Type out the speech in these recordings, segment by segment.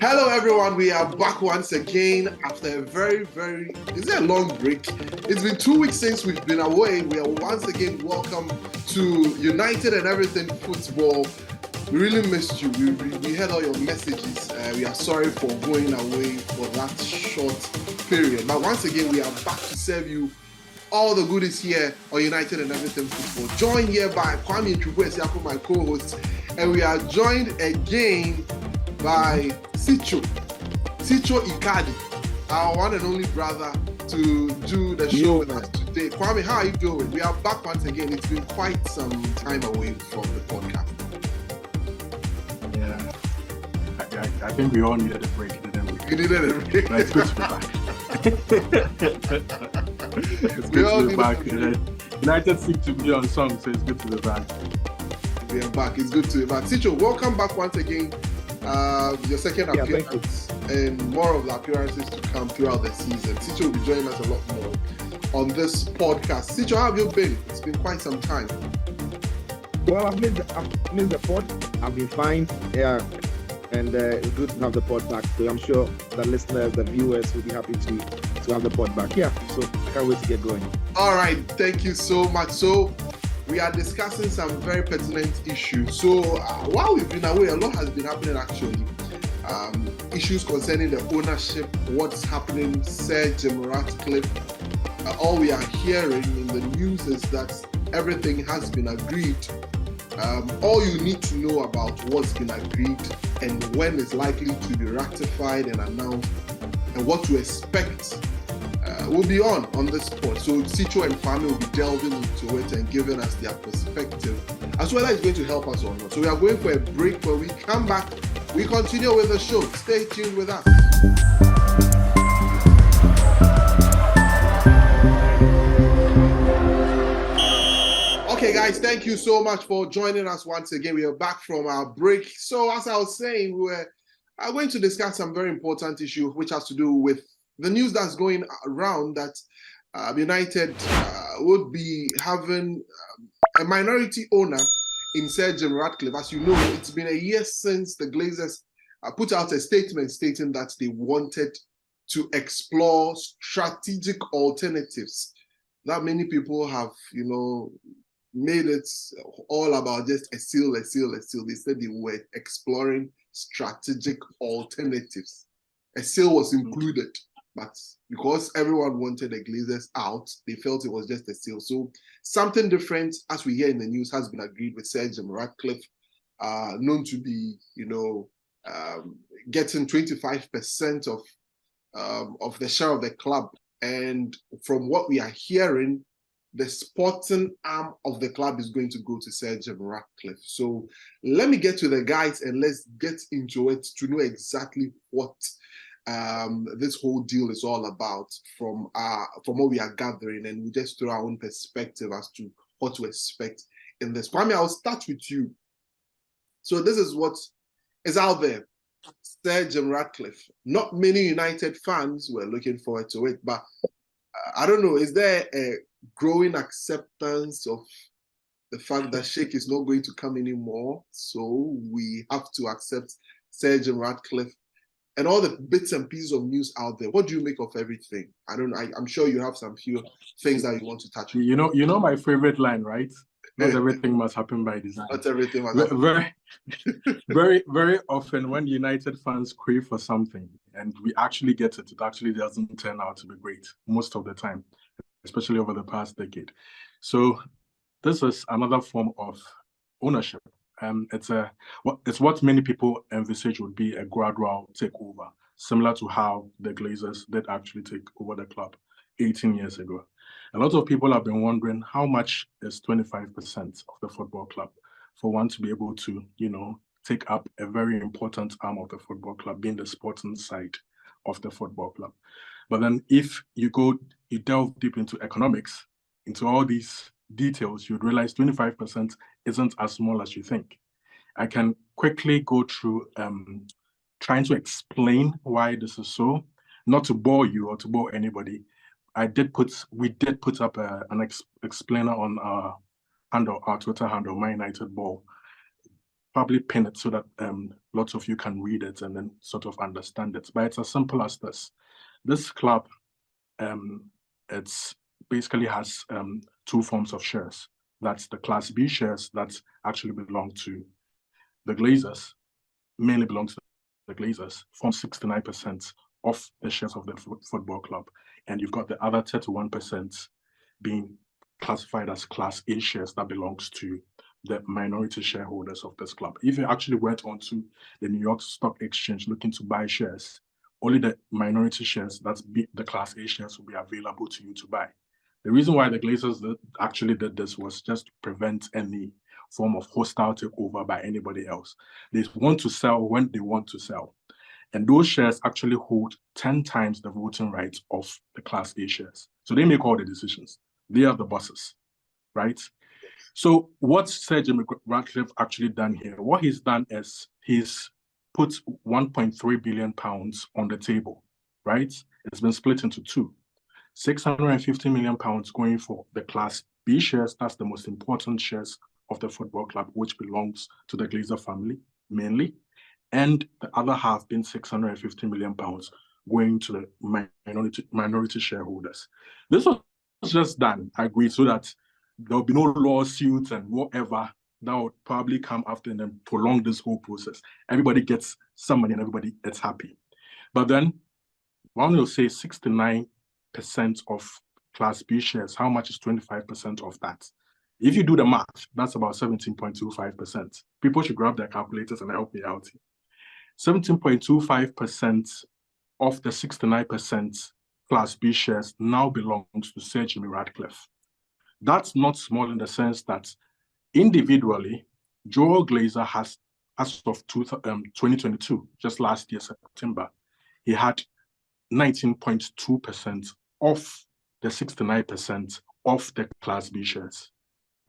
Hello everyone, we are back once again after a is it a long break? It's been 2 weeks since we've been away. We are once again welcome to United and Everything Football. We really missed you. We heard all your messages. We are sorry for going away for that short period. But once again, we are back to serve you all the goodies here on United and Everything Football. Joined here by Kwame Nchukwueze, my co-host, and we are joined again by Sicho Ikadi, our one and only brother, to do the show with us today. Kwame, how are you doing? We are back once again. It's been quite some time away from the podcast. Yeah, I think we all needed a break, didn't we? We needed a break. But it's good to be back. It's good to be back. United seem to be on song, so it's good to be back. We are back. It's good to be back. Sicho, welcome back once again. Your second appearance and more of the appearances to come throughout the season. Sicho will be joining us a lot more on this podcast. Sicho, how have you been? It's been quite some time. Well, I've missed the pod. I've been fine. Yeah. And it's good to have the pod back. So I'm sure the listeners, the viewers will be happy to have the pod back. Yeah. So can't wait to get going. All right. Thank you so much. So we are discussing some very pertinent issues. So while we've been away, a lot has been happening actually. Issues concerning the ownership, what's happening, Sir Jim Ratcliffe. All we are hearing in the news is that everything has been agreed. All you need to know about what's been agreed and when it's likely to be ratified and announced and what to expect will be on this pod. So Sicho and Kwame will be delving into it and giving us their perspective as well as going to help us or not. So we are going for a break. When we come back, we continue with the show. Stay tuned with us. Okay, guys, thank you so much for joining us once again. We are back from our break. So as I was saying, we're going to discuss some very important issue which has to do with the news that's going around that United would be having a minority owner in Sir Jim Ratcliffe. As you know, it's been a year since the Glazers put out a statement stating that they wanted to explore strategic alternatives. Not many people have, made it all about just a seal. They said they were exploring strategic alternatives. A seal was included, but because everyone wanted the Glazers out, they felt it was just a seal. So something different, as we hear in the news, has been agreed with Sir Jim Ratcliffe, known to be, getting 25% of the share of the club. And from what we are hearing, the sporting arm of the club is going to go to Sir Jim Ratcliffe. So let me get to the guys and let's get into it to know exactly what this whole deal is all about from what we are gathering, and we just throw our own perspective as to what to expect in this. Kwame, I'll start with you. So this is what is out there. Sir Jim Ratcliffe. Not many United fans were looking forward to it, but I don't know, is there a growing acceptance of the fact that Sheikh is not going to come anymore? So we have to accept Sir Jim Ratcliffe and all the bits and pieces of news out there. What do you make of everything? I don't know. I'm sure you have some few things that you want to touch on. You know my favorite line, right? Not everything must happen by design. Not everything must happen. Very often when United fans crave for something and we actually get it, it actually doesn't turn out to be great most of the time, especially over the past decade. So this is another form of ownership. It's what many people envisage would be a gradual takeover, similar to how the Glazers did actually take over the club 18 years ago. A lot of people have been wondering how much is 25% of the football club for one to be able to, take up a very important arm of the football club, being the sporting side of the football club. But then if you delve deep into economics, into all these details, you'd realize 25% isn't as small as you think. I can quickly go through trying to explain why this is so, not to bore you or to bore anybody. We did put up an explainer on our Twitter handle, My United Ball, probably pin it so that lots of you can read it and then sort of understand it. But it's as simple as this. This club, it's basically has two forms of shares. That's the Class B shares that actually belong to the Glazers, mainly belongs to the Glazers, form 69% of the shares of the football club. And you've got the other 31% being classified as Class A shares that belongs to the minority shareholders of this club. If you actually went onto the New York Stock Exchange looking to buy shares, only the minority shares, that's the Class A shares, will be available to you to buy. The reason why the Glazers actually did this was just to prevent any form of hostile takeover by anybody else. They want to sell when they want to sell. And those shares actually hold 10 times the voting rights of the Class A shares. So they make all the decisions. They are the bosses, right? So what Sir Jimmy Ratcliffe actually done here, what he's done is he's put 1.3 billion pounds on the table, right? It's been split into two. 650 million pounds going for the Class B shares. That's the most important shares of the football club, which belongs to the Glazer family mainly. And the other half being 650 million pounds going to the minority shareholders. This was just done, I agree, so that there will be no lawsuits and whatever that would probably come after and then prolong this whole process. Everybody gets some money and everybody is happy. But then one will say 69% of Class B shares, how much is 25% of that? If you do the math, that's about 17.25%. People should grab their calculators and help me out. 17.25% of the 69% Class B shares now belongs to Sir Jimmy Ratcliffe. That's not small in the sense that individually, Joel Glazer has, as of 2022, just last year, September, he had 19.2% of the 69% of the Class B shares,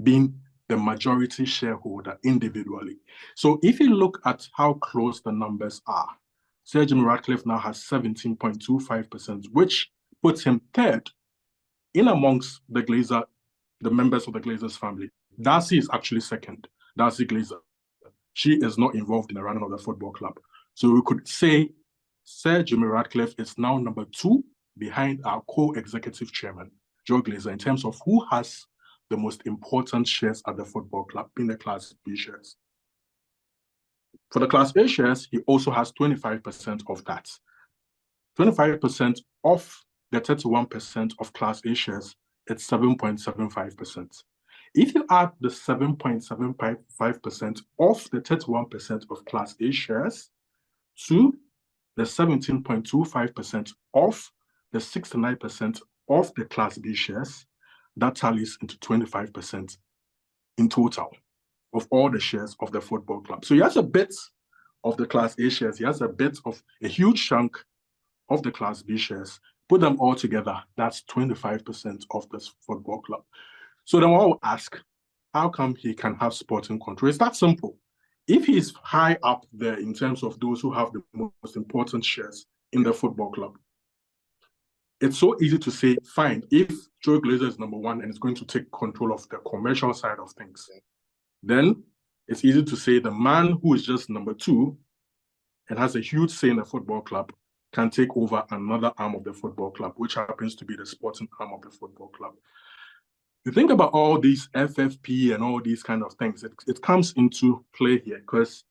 being the majority shareholder individually. So if you look at how close the numbers are, Sir Jimmy Ratcliffe now has 17.25%, which puts him third in amongst the members of the Glazers family. Darcy is actually second, Darcy Glazer. She is not involved in the running of the football club. So we could say Sir Jimmy Ratcliffe is now number 2 behind our co-executive chairman, Joe Glazer, in terms of who has the most important shares at the football club, being the Class B shares. For the Class A shares, he also has 25% of that. 25% of the 31% of Class A shares, it's 7.75%. If you add the 7.75% of the 31% of Class A shares to the 17.25% of the 69% of the Class B shares, that tallies into 25% in total of all the shares of the football club. So he has a bit of the Class A shares, he has a bit of a huge chunk of the Class B shares. Put them all together, that's 25% of this football club. So then one will ask, how come he can have sporting control? It's that simple. If he's high up there in terms of those who have the most important shares in the football club, it's so easy to say, fine, if Joe Glazer is number 1 and is going to take control of the commercial side of things, then it's easy to say the man who is just number 2 and has a huge say in the football club can take over another arm of the football club, which happens to be the sporting arm of the football club. You think about all these FFP and all these kind of things, it comes into play here because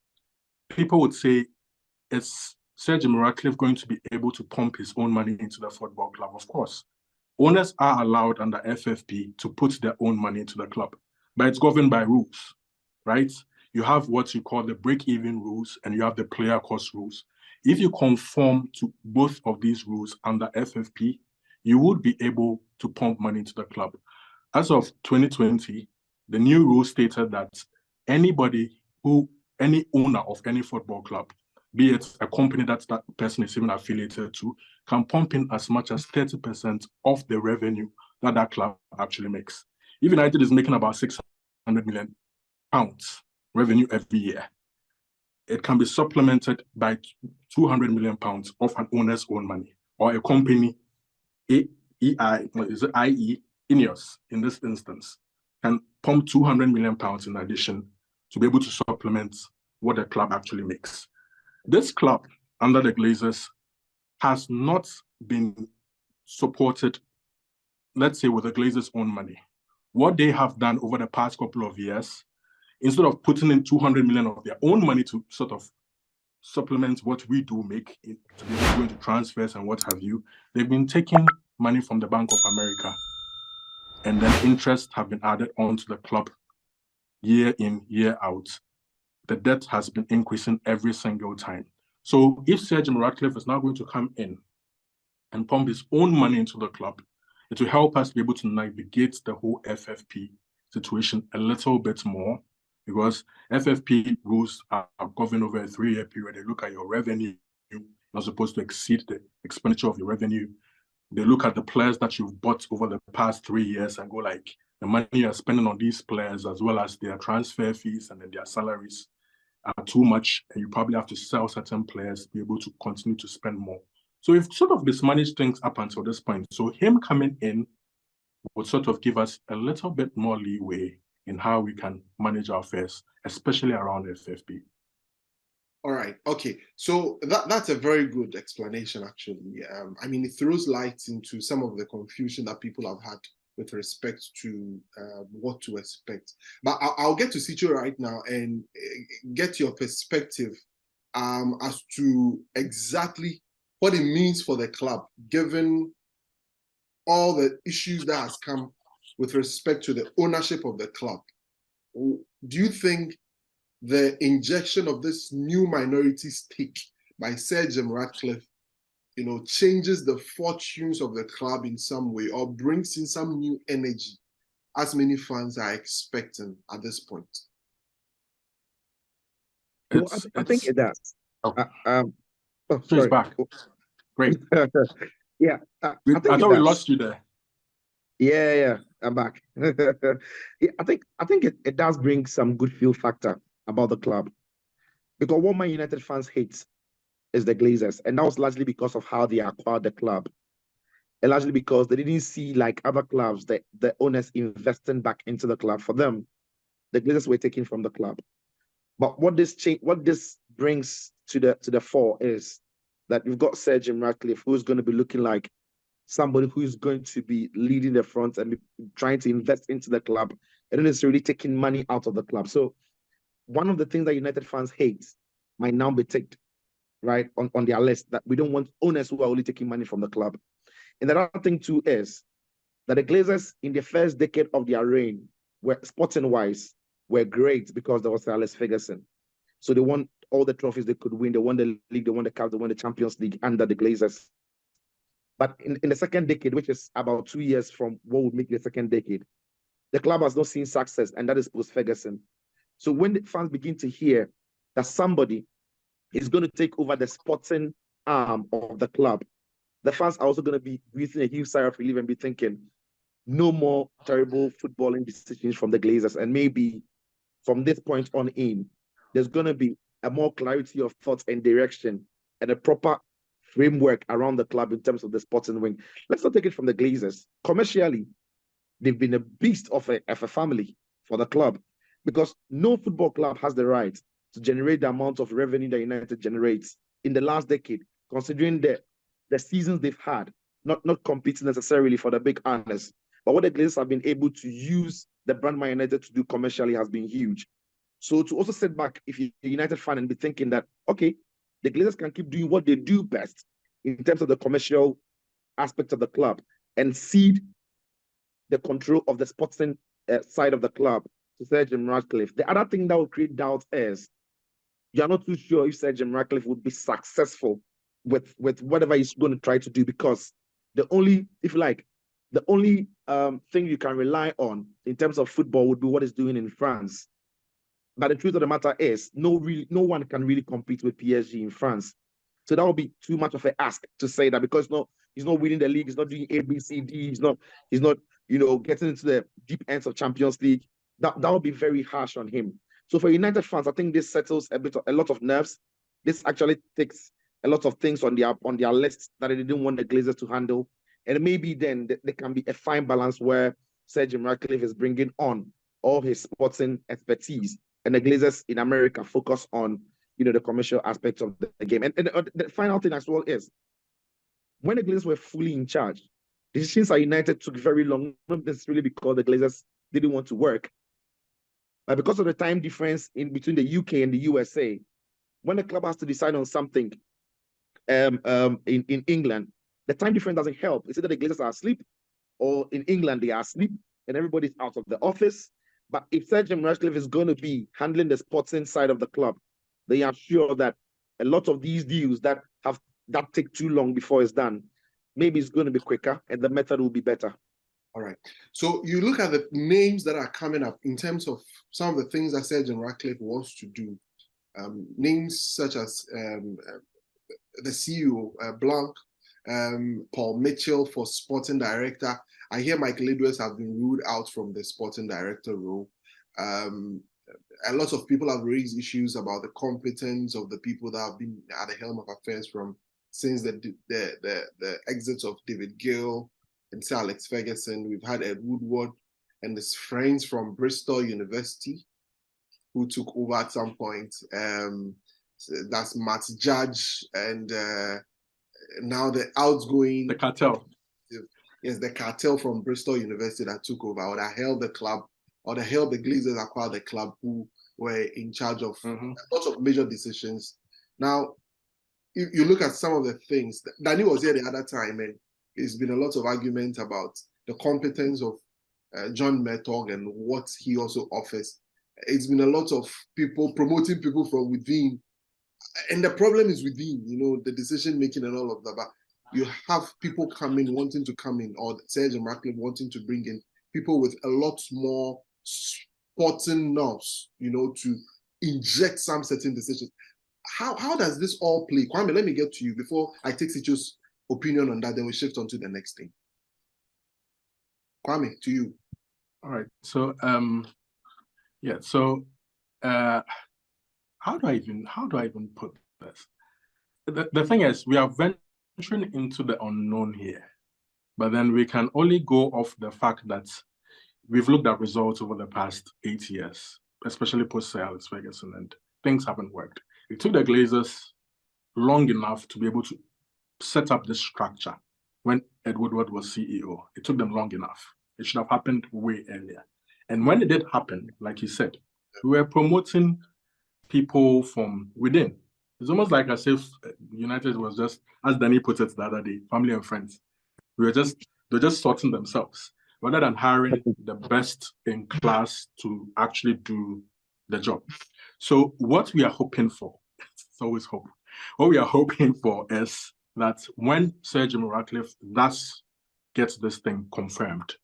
people would say, is Sir Jimmy Ratcliffe going to be able to pump his own money into the football club? Of course. Owners are allowed under FFP to put their own money into the club, but it's governed by rules, right? You have what you call the break-even rules and you have the player cost rules. If you conform to both of these rules under FFP, you would be able to pump money into the club. As of 2020, the new rule stated that any owner of any football club, be it a company that person is even affiliated to, can pump in as much as 30% of the revenue that club actually makes. If United is making about £600 million revenue every year, it can be supplemented by £200 million of an owner's own money, or a company, i.e. Ineos, in this instance, can pump £200 million in addition to be able to supplement what the club actually makes. This club, under the Glazers, has not been supported, let's say, with the Glazers' own money. What they have done over the past couple of years, instead of putting in 200 million of their own money to sort of supplement what we do make, to be able to go into transfers and what have you, they've been taking money from the Bank of America, and then interest have been added onto the club year in, year out. The debt has been increasing every single time. So if Sir Jim Ratcliffe is now going to come in and pump his own money into the club, it will help us be able to navigate the whole FFP situation a little bit more, because FFP rules are governed over a 3-year period. They look at your revenue. You're not supposed to exceed the expenditure of your revenue. They look at the players that you've bought over the past 3 years and go like, the money you're spending on these players, as well as their transfer fees and then their salaries, are too much, and you probably have to sell certain players to be able to continue to spend more. So we've sort of mismanaged things up until this point. So him coming in would sort of give us a little bit more leeway in how we can manage our affairs, especially around FFP. All right. Okay. So that's a very good explanation, actually. I mean, it throws light into some of the confusion that people have had with respect to what to expect. But I'll get to Sicho right now and get your perspective as to exactly what it means for the club, given all the issues that has come with respect to the ownership of the club. Do you think the injection of this new minority stake by Sir Jim Ratcliffe, changes the fortunes of the club in some way, or brings in some new energy, as many fans are expecting at this point? I think it does. Sorry. Back. Great. Yeah. I thought we lost you there. Yeah, I'm back. Yeah, I think it does bring some good feel factor about the club, because what Man United fans hate is the Glazers, and that was largely because of how they acquired the club, and largely because they didn't see, like other clubs, the owners investing back into the club. For them, the Glazers were taken from the club. But what this brings to the fore is that you've got Sir Jim Ratcliffe, who's going to be looking like somebody who is going to be leading the front and be trying to invest into the club, and not necessarily taking money out of the club. So one of the things that United fans hate might now be ticked, right, on their list, that we don't want owners who are only taking money from the club. And the other thing too is that the Glazers in the first decade of their reign, were sporting-wise, were great because there was Sir Alex Ferguson. So they won all the trophies they could win. They won the league, they won the cup, they won the Champions League under the Glazers. But in the second decade, which is about 2 years from what would make the second decade, the club has not seen success, and that is post-Ferguson. So when the fans begin to hear that somebody is going to take over the sporting arm of the club, the fans are also going to be breathing a huge sigh of relief and be thinking, no more terrible footballing decisions from the Glazers. And maybe from this point on in, there's going to be a more clarity of thoughts and direction and a proper framework around the club in terms of the sporting wing. Let's not take it from the Glazers. Commercially, they've been a beast of a family for the club, because no football club has the right to generate the amount of revenue that United generates in the last decade, considering the seasons they've had, not competing necessarily for the big honors. But what the Glazers have been able to use the brand Man United to do commercially has been huge. So to also sit back, if you're a United fan, and be thinking that, okay, the Glazers can keep doing what they do best in terms of the commercial aspect of the club and cede the control of the sporting side of the club to Sir Jim Ratcliffe. The other thing that will create doubt is you're not too sure if Sir Jim Ratcliffe would be successful with whatever he's going to try to do, because the only thing you can rely on in terms of football would be what he's doing in France. But the truth of the matter is, no one can really compete with PSG in France. So that would be too much of an ask to say that, because he's not winning the league, he's not doing A, B, C, D, he's not getting into the deep ends of Champions League. That would be very harsh on him. So for United fans, I think this settles a lot of nerves. This actually takes a lot of things on their list that they didn't want the Glazers to handle. And maybe then there can be a fine balance where Sir Jim Ratcliffe is bringing on all his sporting expertise and the Glazers in America focus on, the commercial aspects of the game. And the final thing as well is, when the Glazers were fully in charge, decisions at United took very long, not necessarily because the Glazers didn't want to work, but because of the time difference in between the UK and the USA. When the club has to decide on something in England, the time difference doesn't help. It's either the Glazers are asleep, or in England they are asleep and everybody's out of the office. But if Sir Jim Ratcliffe is going to be handling the sporting side of the club, they are sure that a lot of these deals that take too long before it's done, maybe it's going to be quicker and the method will be better. All right. So you look at the names that are coming up in terms of some of the things that Sir Jim Ratcliffe wants to do. Names such as the CEO, Blanc, Paul Mitchell for sporting director. I hear Michael Edwards have been ruled out from the sporting director role. A lot of people have raised issues about the competence of the people that have been at the helm of affairs since the exits of David Gill and Sir Alex Ferguson. We've had Ed Woodward and his friends from Bristol University who took over at some point. That's Matt Judge and now the outgoing... The cartel. Yes, the cartel from Bristol University that took over, or that held the club, or that held the Glazers acquired the club, who were in charge of a lot of major decisions. Now, you look at some of the things. Danny was here the other time, and there's been a lot of argument about the competence of John Mertog and what he also offers. It's been a lot of people promoting people from within. And the problem is within, the decision making and all of that. But you have people wanting to come in, or Serge Ratcliffe wanting to bring in people with a lot more sporting nerves, to inject some certain decisions. How does this all play? Kwame, let me get to you before I take Sicho's opinion on that, then we shift on to the next thing. Kwame, to you. All right. So, yeah. So, how do I even put this? The thing is, we are venturing into the unknown here, but then we can only go off the fact that we've looked at results over the past 8 years, especially post Sir Alex Ferguson, and things haven't worked. It took the Glazers long enough to be able to set up this structure when Ed Woodward was CEO. It took them long enough. It should have happened way earlier. And when it did happen, like you said, we were promoting people from within. It's almost like as if United was just, as Danny put it the other day, family and friends. They're just sorting themselves rather than hiring the best in class to actually do the job. So what we are hoping for, it's always hope. What we are hoping for is that when Sir Jim Ratcliffe does get this thing confirmed,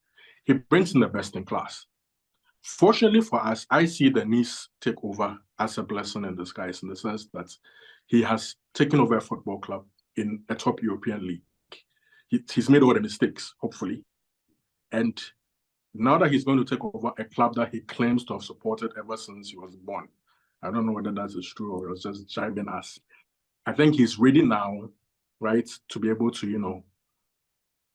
he brings in the best in class. Fortunately for us, I see the Nice takeover as a blessing in disguise, in the sense that he has taken over a football club in a top European league. He's made all the mistakes, hopefully. And now that he's going to take over a club that he claims to have supported ever since he was born, I don't know whether that is true or it's just jibing us. I think he's ready now, right, to be able to,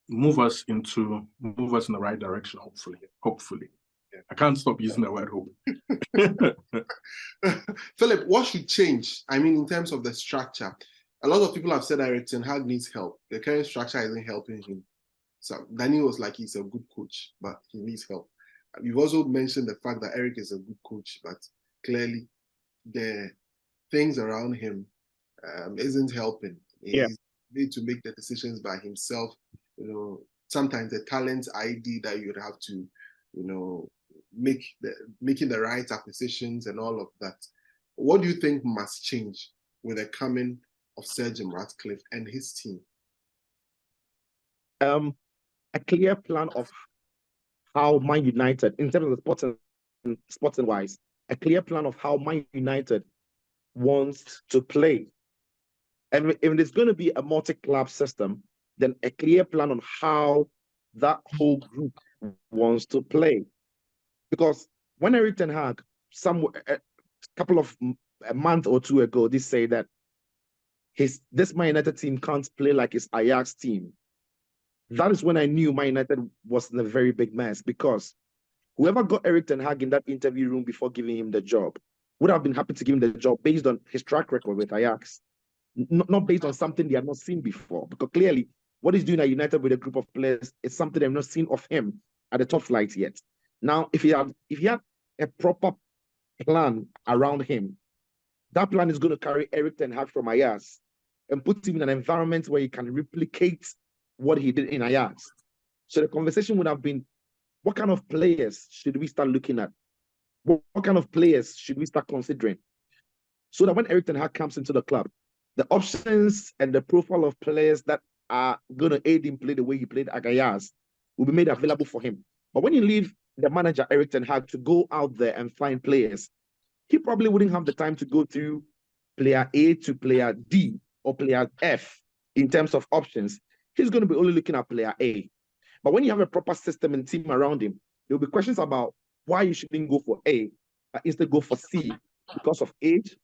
move us in the right direction, hopefully. I can't stop using the word hope. Philip, what should change? I mean, in terms of the structure, a lot of people have said Eric Ten Hag needs help. The current structure isn't helping him. So Danny was like, he's a good coach, but he needs help. You've also mentioned the fact that Eric is a good coach, but clearly the things around him isn't helping. He's need to make the decisions by himself. Sometimes the talent ID that you'd have to, making the right acquisitions and all of that. What do you think must change with the coming of Sir Jim Ratcliffe and his team? A clear plan of how Man United, in terms of the sporting wise, a clear plan of how Man United wants to play. And if it's going to be a multi-club system, then a clear plan on how that whole group wants to play. Because when Eric Ten Hag, a month or two ago, they say that this Man United team can't play like his Ajax team. That is when I knew Man United was in a very big mess, because whoever got Eric Ten Hag in that interview room before giving him the job would have been happy to give him the job based on his track record with Ajax, not based on something they had not seen before. Because clearly, what he's doing at United with a group of players is something they've not seen of him at the top flight yet. Now, if he had a proper plan around him, that plan is going to carry Erik ten Hag from Ajax and put him in an environment where he can replicate what he did in Ajax. So the conversation would have been, what kind of players should we start looking at? What kind of players should we start considering? So that when Erik ten Hag comes into the club, the options and the profile of players that are going to aid him play the way he played at Ajax will be made available for him. But when you leave the manager, Erik ten Hag, to go out there and find players, he probably wouldn't have the time to go through player A to player D or player F in terms of options. He's going to be only looking at player A. But when you have a proper system and team around him, there will be questions about why you shouldn't go for A, but instead go for C because of age,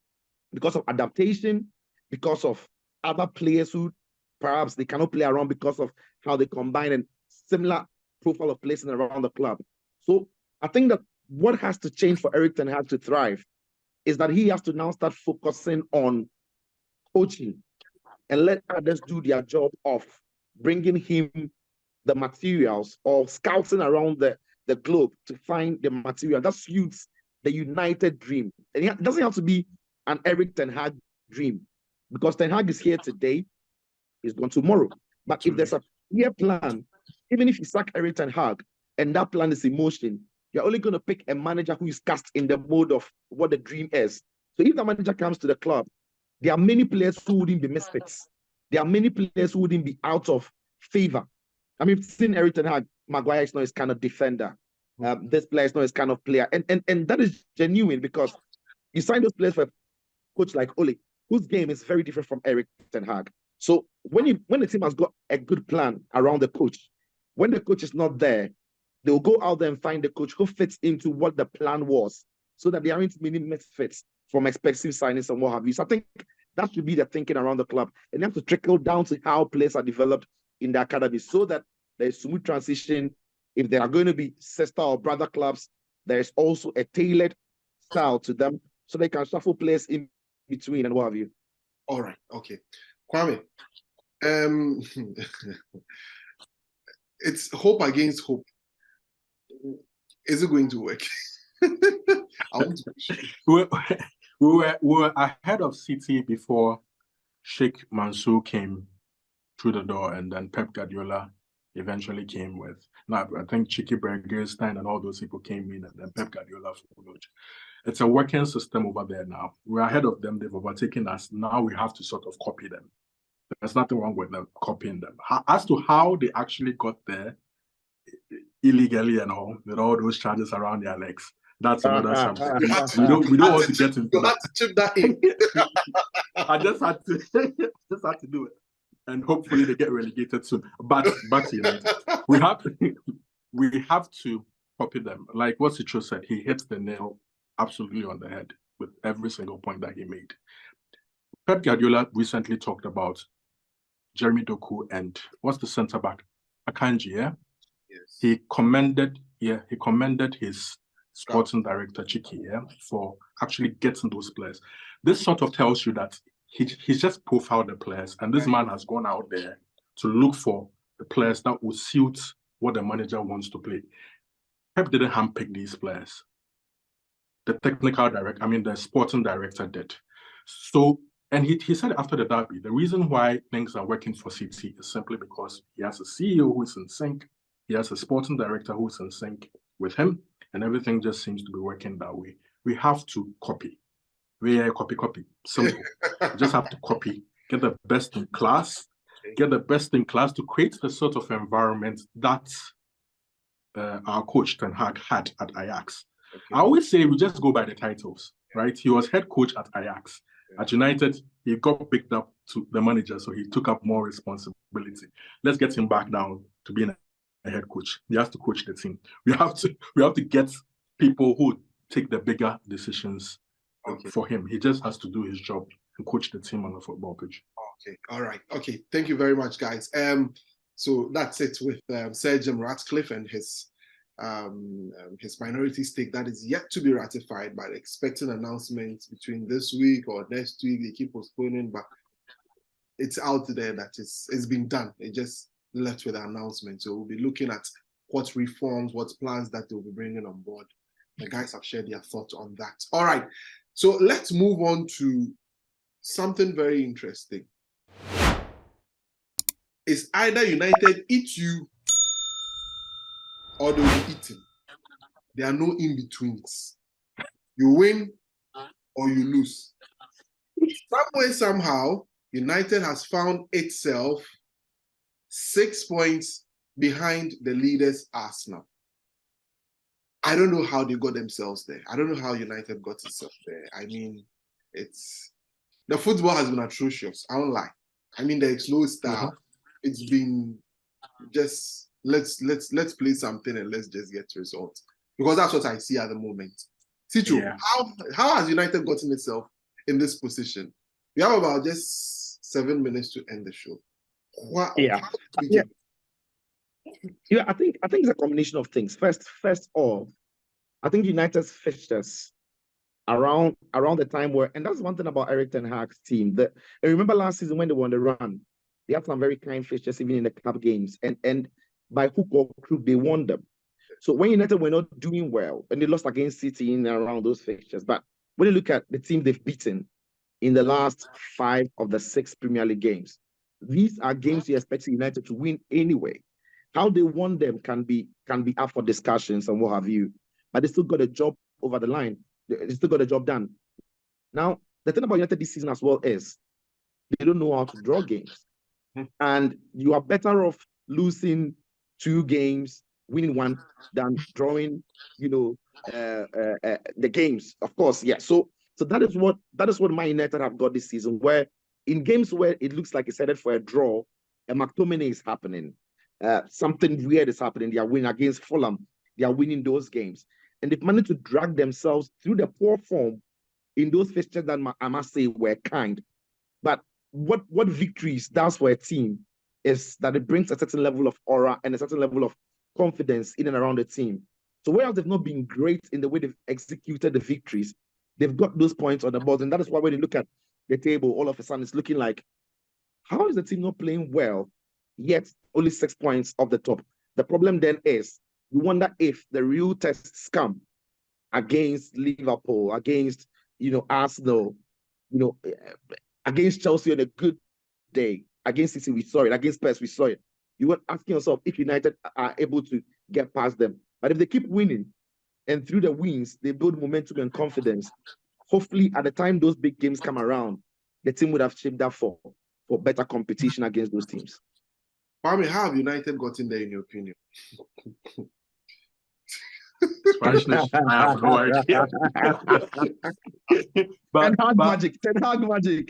because of adaptation, because of other players who perhaps they cannot play around because of how they combine and similar profile of placing around the club. So I think that what has to change for Erik ten Hag to thrive is that he has to now start focusing on coaching and let others do their job of bringing him the materials or scouting around the globe to find the material that suits the United dream. And it doesn't have to be an Erik ten Hag dream, because Ten Hag is here today, he's gone tomorrow. But if there's a clear plan, even if you sack Erik ten Hag and that plan is in motion, you're only going to pick a manager who is cast in the mode of what the dream is. So if the manager comes to the club, there are many players who wouldn't be misfits. There are many players who wouldn't be out of favor. I mean, seeing Erik ten Hag, Maguire is not his kind of defender. This player is not his kind of player. And that is genuine, because you sign those players for a coach like Ole, whose game is very different from Erik ten Hag. So when the team has got a good plan around the coach, when the coach is not there, they'll go out there and find the coach who fits into what the plan was, so that there aren't many misfits from expensive signings and what have you. So I think that should be the thinking around the club. And you have to trickle down to how players are developed in the academy, so that there's smooth transition. If there are going to be sister or brother clubs, there's also a tailored style to them, so they can shuffle players in between and what have you. All right, okay. Kwame, it's hope against hope. Is it going to work? I want to we were ahead of City before Sheikh Mansour came through the door, and then Pep Guardiola eventually came with. Now, I think Chicky Bergerstein and all those people came in, and then Pep Guardiola followed. It's a working system over there now. We're ahead of them. They've overtaken us. Now we have to sort of copy them. There's nothing wrong with them copying them. As to how they actually got there, illegally and all, with all those charges around their legs, that's another subject. We don't want to get into that. To chip that in. I just had to do it, and hopefully they get relegated soon. But you know, we have to copy them. Like what Citro said, he hits the nail absolutely on the head with every single point that he made. Pep Guardiola recently talked about Jeremy Doku and what's the centre back, Akanji, yeah. Yes. He commended his sporting director Chiki, yeah, for actually getting those players. This sort of tells you that he's just profiled the players, and this man has gone out there to look for the players that will suit what the manager wants to play. Pep didn't handpick these players. The the sporting director did. So, and he said after the derby, the reason why things are working for City is simply because he has a CEO who is in sync. He has a sporting director who's in sync with him, and everything just seems to be working that way. We have to copy. Copy. Simple. We just have to copy, get the best in class, to create the sort of environment that our coach Ten Hag had at Ajax. Okay. I always say we just go by the titles, right? He was head coach at Ajax. At United, he got picked up to the manager, so he took up more responsibility. Let's get him back down to being a head coach. He has to coach the team. We have to get people who take the bigger decisions for him. He just has to do his job and coach the team on the football pitch. Okay, all right. Okay, thank you very much, guys. So that's it with Sir Jim Ratcliffe and his his minority stake that is yet to be ratified, but expecting announcements between this week or next week. They keep postponing, but it's out there that it's been done. It just left with an announcement. So we'll be looking at what reforms, what plans that they'll be bringing on board. The guys have shared their thoughts on that. All right, so let's move on to something very interesting. It's either United eat you or they'll be eaten. There are no in-betweens. You win or you lose. Some way, somehow, United has found itself 6 points behind the leaders, Arsenal. I don't know how they got themselves there. I don't know how United got itself there. I mean, the football has been atrocious. I won't lie. I mean, there is no style. It's been just let's play something and let's just get results, because that's what I see at the moment. Sichu, how has United gotten itself in this position? We have about just 7 minutes to end the show. I think it's a combination of things. First off, I think United's fixtures around the time where, and that's one thing about Erik ten Hag's team. That I remember last season when they won the run, they had some very kind fixtures even in the club games, and by hook or crook they won them. So when United were not doing well, and they lost against City in and around those fixtures, but when you look at the team they've beaten in the last 5 of the 6 Premier League games, these are games you expect United to win anyway. How they won them can be up for discussions and what have you, but they still got a job over the line. They still got a job done. Now, the thing about United this season as well is they don't know how to draw games. And you are better off losing 2 games, winning 1, than drawing, the games. Of course, yeah. So that is what Man United have got this season, where in games where it looks like it's headed for a draw, a McTominay is happening. Something weird is happening. They are winning against Fulham. They are winning those games. And they've managed to drag themselves through the poor form in those fixtures that I must say were kind. But what victories does for a team is that it brings a certain level of aura and a certain level of confidence in and around the team. So whereas they've not been great in the way they've executed the victories, they've got those points on the board. And that is why when you look at the table, all of a sudden it's looking like, how is the team not playing well, yet only 6 points off the top? The problem then is, you wonder if the real tests come against Liverpool, against Arsenal, against Chelsea on a good day, against City we saw it, against Spurs we saw it. You were asking yourself if United are able to get past them. But if they keep winning, and through the wins they build momentum and confidence, hopefully at the time those big games come around, the team would have shaped up for better competition against those teams. Kwame, how have United gotten there in your opinion? Spanishness, I have no idea. Ten Hag magic.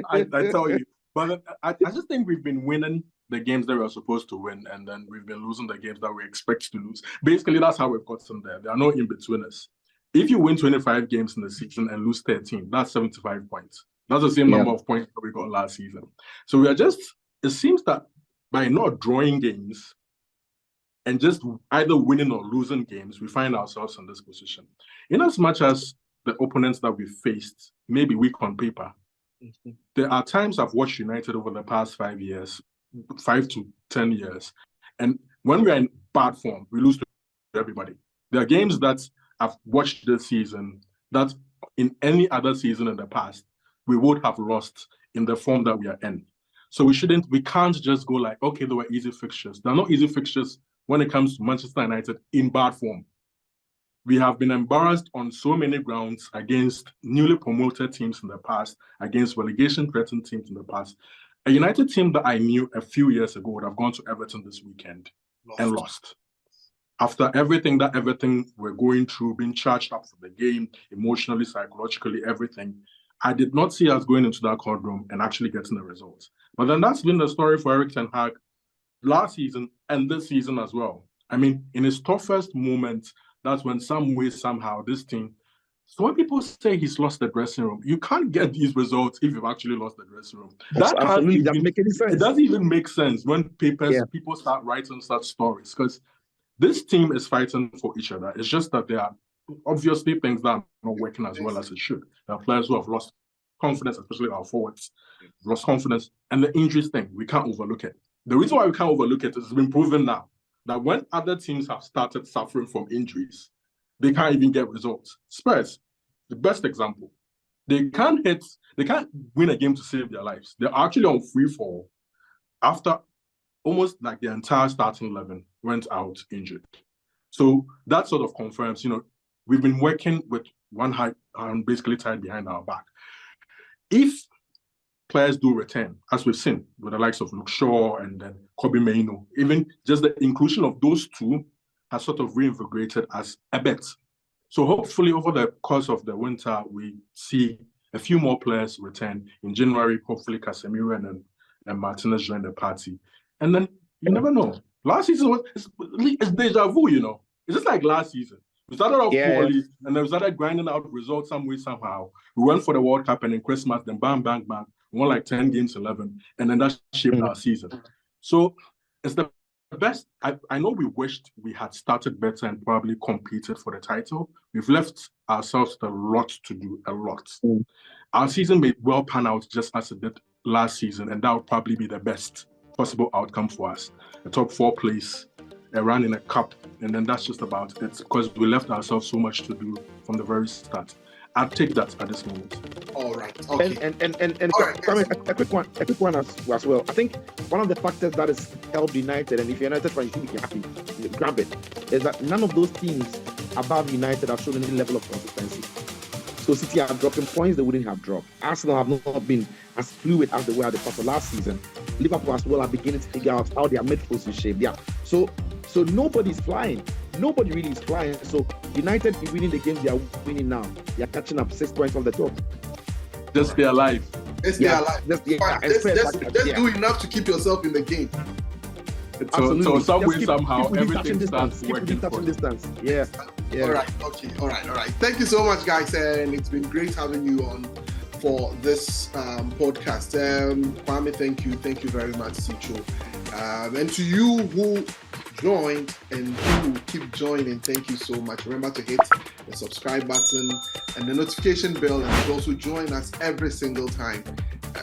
I tell you, but I just think we've been winning the games that we are supposed to win, and then we've been losing the games that we expect to lose. Basically, that's how we've gotten there. There are no in-betweeners. If you win 25 games in the season and lose 13, that's 75 points. That's the same number of points that we got last season. So we are it seems that by not drawing games and just either winning or losing games, we find ourselves in this position. In as much as the opponents that we faced may be weak on paper, there are times I've watched United over the past 5 years, 5 to 10 years, and when we are in bad form, we lose to everybody. There are games that I've watched this season that in any other season in the past, we would have lost in the form that we are in. So we can't just go like, okay, there were easy fixtures. There are not easy fixtures when it comes to Manchester United in bad form. We have been embarrassed on so many grounds against newly promoted teams in the past, against relegation-threatened teams in the past. A United team that I knew a few years ago would have gone to Everton this weekend and lost. After everything that Everton were going through, being charged up for the game, emotionally, psychologically, everything, I did not see us going into that courtroom and actually getting the results. But then that's been the story for Erik ten Hag last season and this season as well. I mean, in his toughest moments, that's when somehow this team. So when people say he's lost the dressing room, you can't get these results if you've actually lost the dressing room. Doesn't make any sense. It doesn't even make sense when people start writing such stories, because this team is fighting for each other. It's just that there are obviously things that are not working as well as it should. There are players who have lost confidence, especially our forwards, lost confidence, and the injuries thing, we can't overlook it. The reason why we can't overlook it is it's been proven now that when other teams have started suffering from injuries, they can't even get results. Spurs, the best example. They can't win a game to save their lives. They're actually on free fall after almost like the entire starting 11 went out injured. So that sort of confirms, we've been working with one hand basically tied behind our back. If players do return, as we've seen with the likes of Luke Shaw and then Kobe Mainoo, even just the inclusion of those two has sort of reinvigorated us a bit. So hopefully over the course of the winter, we see a few more players return. In January, hopefully Casemiro and Martinez join the party. And then you never know. Last season it's deja vu, It's just like last season. We started off poorly, and then we started grinding out results some way, somehow. We went for the World Cup, and in Christmas, then bang, bang, bang. We won like 10 games, 11, and then that shaped our season. So it's the best. I know we wished we had started better and probably competed for the title. We've left ourselves a lot to do, a lot. Our season may well pan out just as it did last season, and that would probably be the best possible outcome for us. A top 4 place, a run in a cup, and then that's just about it, because we left ourselves so much to do from the very start. I'd take that at this moment. All right. Okay. And a quick one as well. I think one of the factors that has helped United, and if you're United fan, you should be happy, grab it, is that none of those teams above United have shown any level of consistency. So City are dropping points they wouldn't have dropped. Arsenal have not been as fluid as they were at the start of last season. Liverpool as well are beginning to figure out how their midfield is shaped. Yeah. So nobody's flying. Nobody really is flying. So United is winning the games they are winning now. They are catching up 6 points on the top. Just stay alive. Let's stay alive. Just do enough to keep yourself in the game. So some way, somehow, everything starts working for distance. Yeah. All right. Okay. All right. Thank you so much, guys, and it's been great having you on for this podcast. Kwame, thank you very much, Sicho. And to you who joined and who keep joining, thank you so much. Remember to hit the subscribe button and the notification bell, and also join us every single time.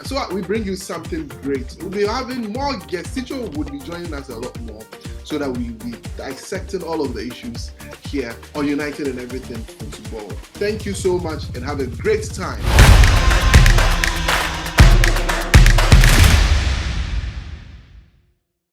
So we bring you something great. We'll be having more guests. Sicho would be joining us a lot more, so that we'll be dissecting all of the issues here on United and everything football. Thank you so much and have a great time.